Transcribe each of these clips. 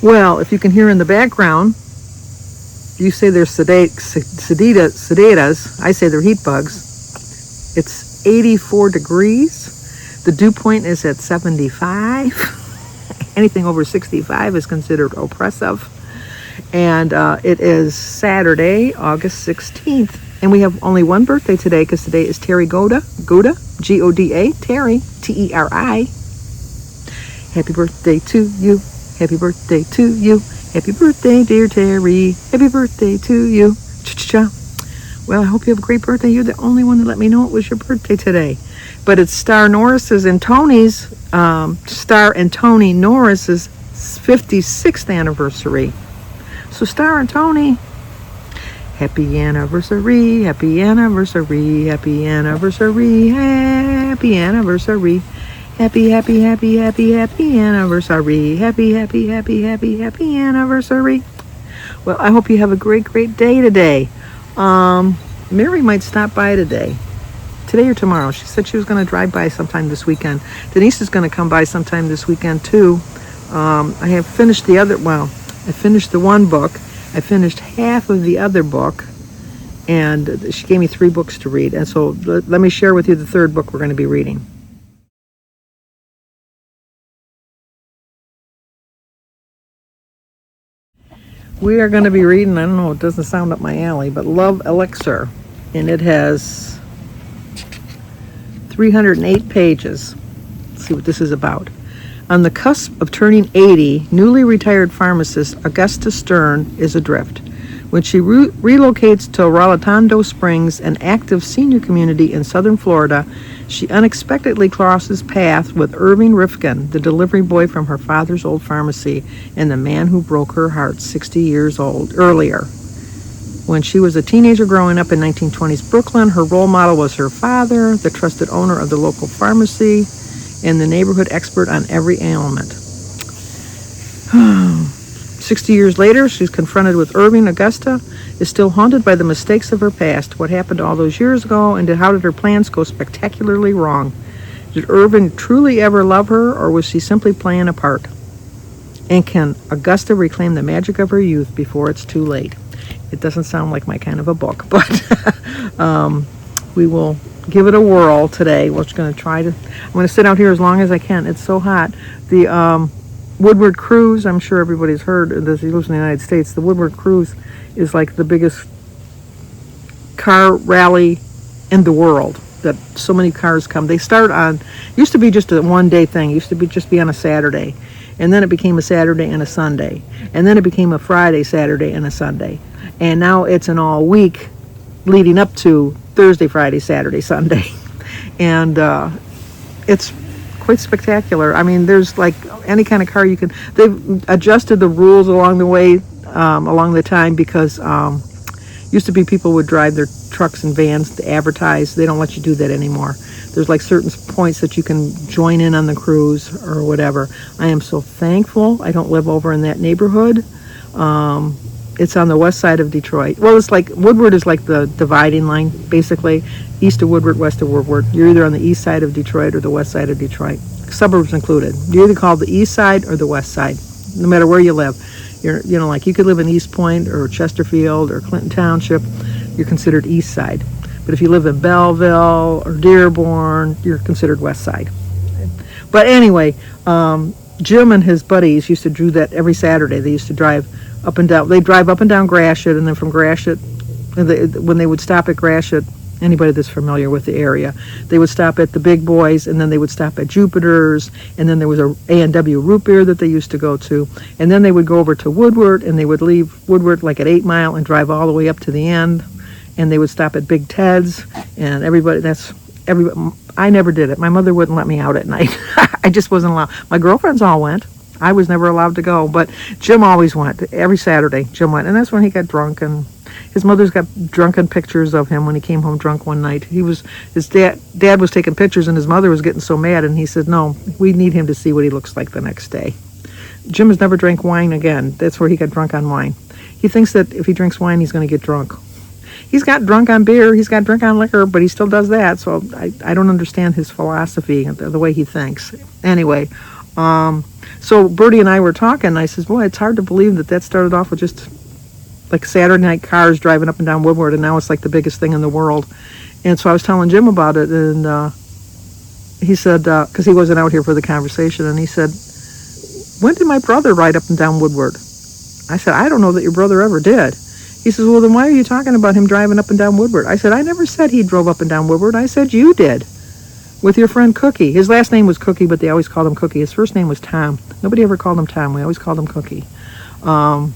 Well, if you can hear in the background, you say they're sedatas. I say they're heat bugs. It's 84 degrees. The dew point is at 75. Anything over 65 is considered oppressive. And it is Saturday, August 16th. And we have only one birthday today because today is Terry Goda, G-O-D-A, Terry, T-E-R-I. Happy birthday to you. Happy birthday to you. Happy birthday, dear Terry. Happy birthday to you. Cha-cha-cha. Well, I hope you have a great birthday. You're the only one that let me know it was your birthday today. But it's Star and Tony Norris's 56th anniversary. So Star and Tony, happy anniversary, happy anniversary, happy anniversary, happy anniversary. Happy, happy, happy, happy, happy anniversary. Happy, happy, happy, happy, happy anniversary. Well, I hope you have a great, great day today. Mary might stop by today or tomorrow. She said she was going to drive by sometime this weekend. Denise is going to come by sometime this weekend too. I have finished I finished the one book. I finished half of the other book, and she gave me 3 books to read. And so let me share with you the third book we're going to be reading. We are going to be reading, I don't know, it doesn't sound up my alley, but Love Elixir. And it has 308 pages. Let's see what this is about. On the cusp of turning 80, newly retired pharmacist Augusta Stern is adrift. When she relocates to Rolatondo Springs, an active senior community in southern Florida, she unexpectedly crosses paths with Irving Rifkin, the delivery boy from her father's old pharmacy, and the man who broke her heart 60 years earlier. When she was a teenager growing up in 1920s Brooklyn, her role model was her father, the trusted owner of the local pharmacy, and the neighborhood expert on every ailment. 60 years later, she's confronted with Irving. Augusta is still haunted by the mistakes of her past. What happened all those years ago, and how did her plans go spectacularly wrong? Did Irving truly ever love her, or was she simply playing a part? And can Augusta reclaim the magic of her youth before it's too late? It doesn't sound like my kind of a book, but we will give it a whirl today. We're just going to I'm going to sit out here as long as I can. It's so hot. The Woodward cruise, I'm sure everybody's heard this. He lives in the United States. The Woodward cruise is like the biggest car rally in the world, that so many cars come. They start used to be just a one-day thing. Used to be on a Saturday. And then it became a Saturday and a Sunday. And then it became a Friday, Saturday, and a Sunday. And now it's an all week leading up to Thursday, Friday, Saturday, Sunday. And it's quite spectacular. I mean, there's like any kind of car you can. They've adjusted the rules along the way, along the time, because used to be people would drive their trucks and vans to advertise. They don't let you do that anymore. There's like certain points that you can join in on the cruise or whatever. I am so thankful I don't live over in that neighborhood. It's on the west side of Detroit. Well, it's like Woodward is like the dividing line, basically. East of Woodward, west of Woodward. You're either on the east side of Detroit or the west side of Detroit. Suburbs included. You're either called the east side or the west side, no matter where you live. Like you could live in East Point or Chesterfield or Clinton Township, you're considered east side. But if you live in Belleville or Dearborn, you're considered west side. But anyway, Jim and his buddies used to do that every Saturday. They used to drive up and down. They'd drive up and down Gratiot, and then from Gratiot, when they would stop at Gratiot, anybody that's familiar with the area, they would stop at the Big Boys, and then they would stop at Jupiter's, and then there was a A&W root beer that they used to go to, and then they would go over to Woodward, and they would leave Woodward like at 8 Mile and drive all the way up to the end, and they would stop at Big Ted's, and I never did it. My mother wouldn't let me out at night. I just wasn't allowed. My girlfriends all went. I was never allowed to go, but Jim always went. Every Saturday, Jim went, and that's when he got drunk, and his mother's got drunken pictures of him when he came home drunk one night. His dad was taking pictures, and his mother was getting so mad, and he said, no, we need him to see what he looks like the next day. Jim has never drank wine again. That's where he got drunk on wine. He thinks that if he drinks wine, he's going to get drunk. He's got drunk on beer, he's got drunk on liquor, but he still does that, so I don't understand his philosophy, the way he thinks. Anyway, So Bertie and I were talking, and I says, boy, it's hard to believe that started off with just like Saturday night cars driving up and down Woodward, and now it's like the biggest thing in the world. And so I was telling Jim about it, and he said, because he wasn't out here for the conversation, and he said, when did my brother ride up and down Woodward? I said, I don't know that your brother ever did. He says, well, then why are you talking about him driving up and down Woodward? I said, I never said he drove up and down Woodward. I said, you did, with your friend Cookie. His last name was Cookie, but they always called him Cookie. His first name was Tom. Nobody ever called him Tom. We always called him Cookie. And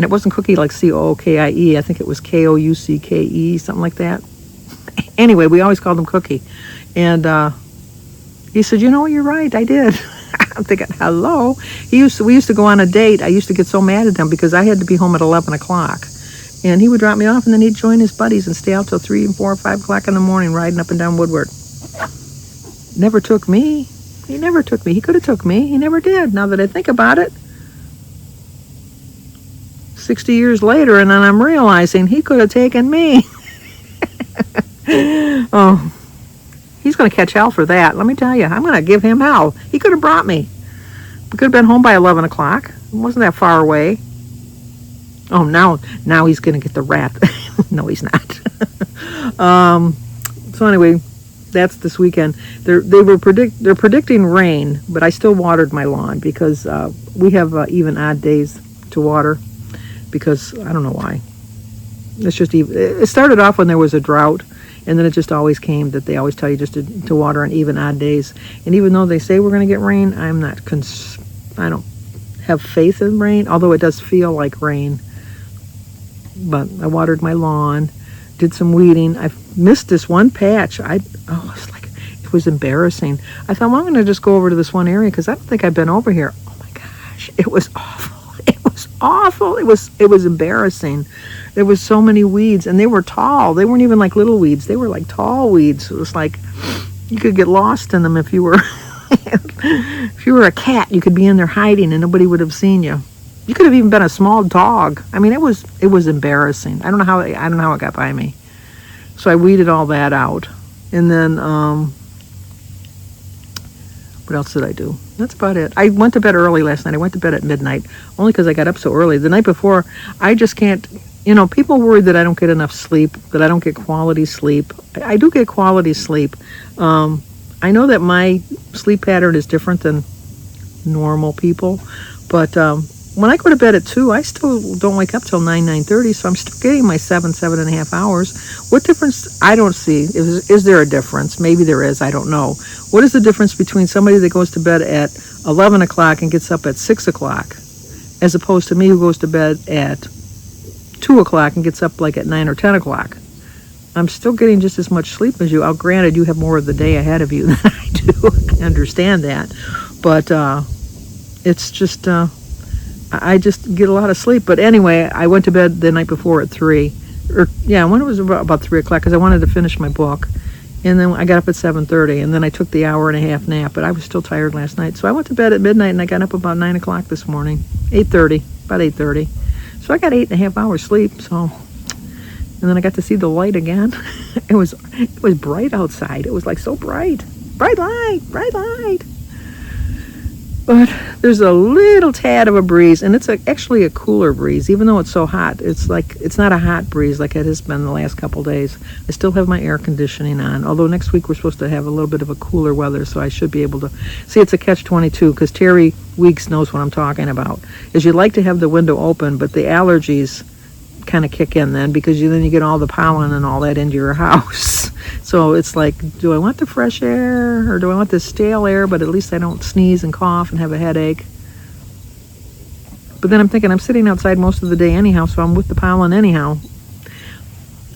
it wasn't Cookie like Cookie. I think it was Koucke, something like that. Anyway, we always called him Cookie. And he said, you know, you're right, I did. I'm thinking, hello? We used to go on a date. I used to get so mad at him because I had to be home at 11 o'clock. And he would drop me off, and then he'd join his buddies and stay out till 3 and 4 or 5 o'clock in the morning riding up and down Woodward. Never took me. He never took me. He could have took me. He never did, now that I think about it. 60 years later, and then I'm realizing he could have taken me. Oh, he's going to catch hell for that. Let me tell you, I'm going to give him hell. He could have brought me. We could have been home by 11 o'clock. It wasn't that far away. Oh, now he's going to get the rat. No, he's not. So anyway, that's this weekend. They're predicting rain, but I still watered my lawn because we have even odd days to water because I don't know why. It's just it started off when there was a drought, and then it just always came that they always tell you just to water on even odd days. And even though they say we're going to get rain, I'm not. I don't have faith in rain, although it does feel like rain. But I watered my lawn, did some weeding. I missed this one patch. It was embarrassing. I thought, well, I'm going to just go over to this one area because I don't think I've been over here. Oh my gosh, it was awful. It was awful. It was embarrassing. There was so many weeds, and they were tall. They weren't even like little weeds. They were like tall weeds. It was like you could get lost in them if you were if you were a cat. You could be in there hiding, and nobody would have seen you. You could have even been a small dog. I mean, it was embarrassing. I don't know how it got by me. So I weeded all that out, and then what else did I do? That's about it. I went to bed early last night. I went to bed at midnight, only because I got up so early. The night before, I just can't. You know, people worry that I don't get enough sleep, that I don't get quality sleep. I do get quality sleep. I know that my sleep pattern is different than normal people, but when I go to bed at 2, I still don't wake up till 9:30, so I'm still getting my 7.5 hours. What difference? I don't see. Is there a difference? Maybe there is. I don't know. What is the difference between somebody that goes to bed at 11 o'clock and gets up at 6 o'clock, as opposed to me who goes to bed at 2 o'clock and gets up like at 9 or 10 o'clock? I'm still getting just as much sleep as you. Granted, you have more of the day ahead of you than I do. I understand that. But it's just... I just get a lot of sleep. But anyway, I went to bed the night before at 3. When it was about 3 o'clock, because I wanted to finish my book. And then I got up at 7:30, and then I took the hour and a half nap, but I was still tired last night. So I went to bed at midnight, and I got up about 9 o'clock this morning, about 8:30. So I got 8.5 hours sleep, so... And then I got to see the light again. It was bright outside. It was like so bright. Bright light. But there's a little tad of a breeze, and it's actually a cooler breeze, even though it's so hot. It's not a hot breeze like it has been the last couple days. I still have my air conditioning on, although next week we're supposed to have a little bit of a cooler weather, so I should be able to... See, it's a catch-22, because Terry Weeks knows what I'm talking about. Is you like to have the window open, but the allergies kind of kick in then, because then you get all the pollen and all that into your house. So it's like, do I want the fresh air or do I want the stale air, but at least I don't sneeze and cough and have a headache? But then I'm thinking I'm sitting outside most of the day anyhow, so I'm with the pollen anyhow.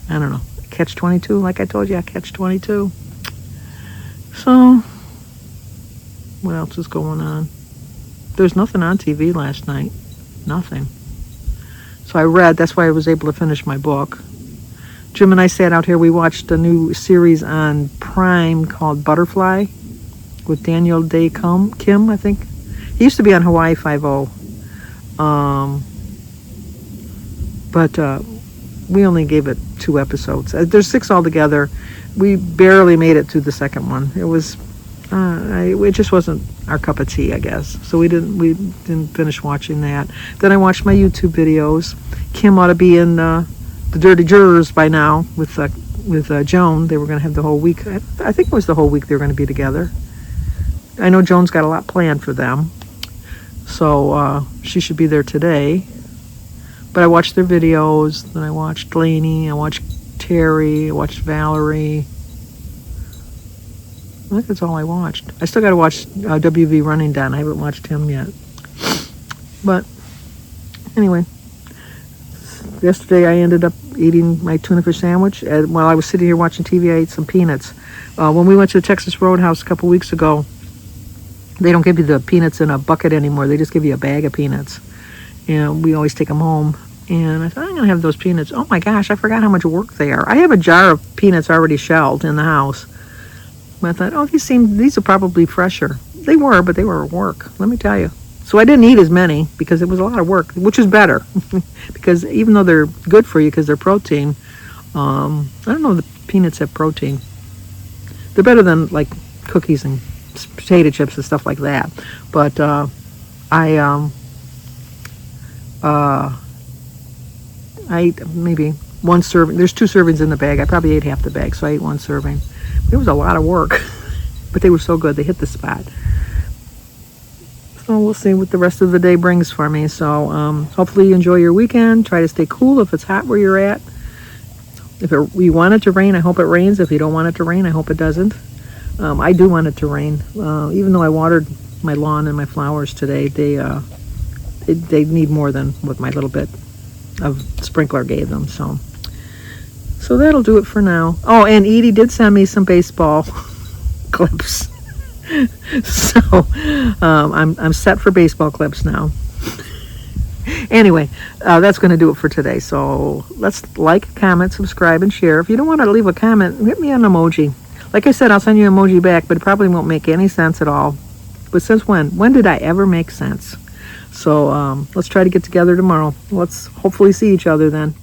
I don't know. Catch-22, like I told you, I catch-22. So, what else is going on? There's nothing on TV last night. Nothing. So I read, that's why I was able to finish my book. Jim and I sat out here, we watched a new series on Prime called Butterfly with Daniel Day Kim, I think. He used to be on Hawaii Five-0. But we only gave it 2 episodes. There's 6 altogether. We barely made it to the second one. It just wasn't our cup of tea, I guess. So we didn't finish watching that. Then I watched my YouTube videos. Kim ought to be in the Dirty Jurors by now with Joan. They were going to have the whole week. I think it was the whole week they were going to be together. I know Joan's got a lot planned for them, so she should be there today. But I watched their videos. Then I watched Lainey. I watched Terry. I watched Valerie. I think that's all I watched. I still got to watch WV Running Down. I haven't watched him yet. But anyway, yesterday I ended up eating my tuna fish sandwich. And while I was sitting here watching TV, I ate some peanuts. When we went to the Texas Roadhouse a couple weeks ago, they don't give you the peanuts in a bucket anymore. They just give you a bag of peanuts. And we always take them home. And I thought, I'm going to have those peanuts. Oh my gosh, I forgot how much work they are. I have a jar of peanuts already shelled in the house. I thought, oh, these are probably fresher. They were, but they were work, let me tell you. So I didn't eat as many because it was a lot of work, which is better. Because even though they're good for you because they're protein, I don't know if the peanuts have protein. They're better than like cookies and potato chips and stuff like that. But I ate maybe one serving. There's 2 servings in the bag. I probably ate half the bag, so I ate 1 serving. It was a lot of work, but they were so good. They hit the spot. So we'll see what the rest of the day brings for me. So hopefully you enjoy your weekend. Try to stay cool if it's hot where you're at. If you want it to rain, I hope it rains. If you don't want it to rain, I hope it doesn't. I do want it to rain. Even though I watered my lawn and my flowers today, they need more than what my little bit of sprinkler gave them. So that'll do it for now. Oh, and Edie did send me some baseball clips. So I'm set for baseball clips now. Anyway, that's going to do it for today. So let's like, comment, subscribe, and share. If you don't want to leave a comment, hit me an emoji. Like I said, I'll send you an emoji back, but it probably won't make any sense at all. But since when? When did I ever make sense? So let's try to get together tomorrow. Let's hopefully see each other then.